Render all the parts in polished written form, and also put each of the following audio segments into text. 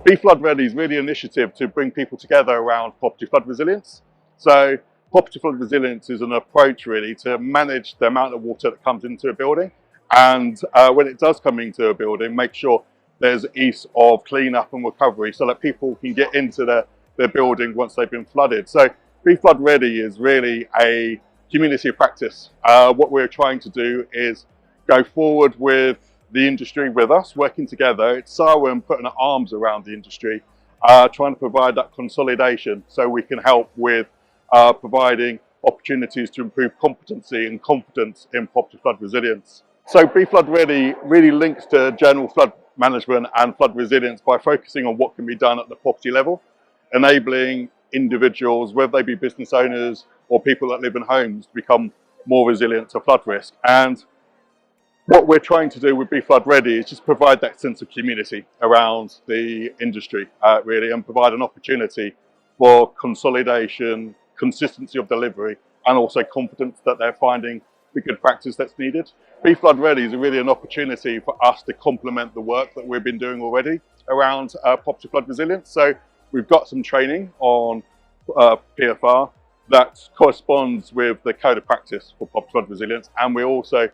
BeFloodReady is really an initiative to bring people together around property flood resilience. So property flood resilience is an approach really to manage the amount of water that comes into a building, and when it does come into a building, make sure there's ease of clean-up and recovery so that people can get into their building once they've been flooded. So BeFloodReady is really a community practice. What we're trying to do is go forward with the industry with us, working together. It's CIWEM putting our arms around the industry, trying to provide that consolidation so we can help with providing opportunities to improve competency and confidence in property flood resilience. So BeFloodReady really links to general flood management and flood resilience by focusing on what can be done at the property level, enabling individuals, whether they be business owners or people that live in homes, to become more resilient to flood risk. And what we're trying to do with BeFloodReady is just provide that sense of community around the industry, really, and provide an opportunity for consolidation, consistency of delivery, and also confidence that they're finding the good practice that's needed. BeFloodReady is really an opportunity for us to complement the work that we've been doing already around property flood resilience. So we've got some training on PFR that corresponds with the code of practice for property flood resilience, and we're also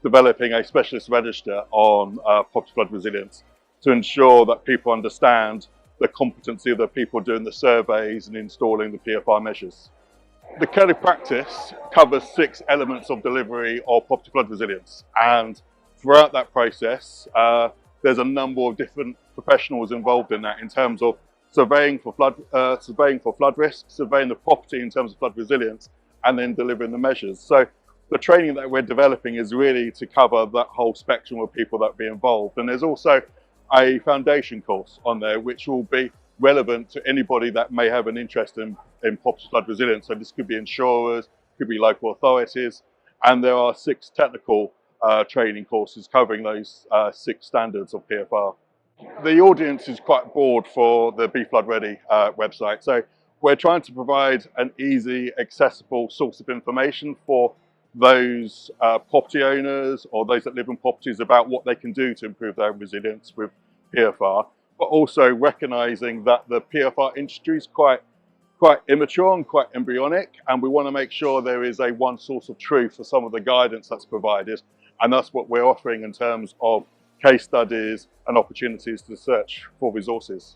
developing a specialist register on property flood resilience to ensure that people understand the competency of the people doing the surveys and installing the PFR measures. The code of practice covers 6 elements of delivery of property flood resilience, and throughout that process there's a number of different professionals involved in that, in terms of surveying for flood risk, surveying the property in terms of flood resilience, and then delivering the measures. So the training that we're developing is really to cover that whole spectrum of people that be involved. And there's also a foundation course on there which will be relevant to anybody that may have an interest in property flood resilience. So this could be insurers, could be local authorities, and there are 6 technical training courses covering those 6 standards of PFR. The audience is quite broad for the BeFloodReady website. So we're trying to provide an easy, accessible source of information for those property owners or those that live in properties about what they can do to improve their resilience with PFR, but also recognizing that the PFR industry is quite immature and quite embryonic, and we want to make sure there is a one source of truth for some of the guidance that's provided, and that's what we're offering in terms of case studies and opportunities to search for resources.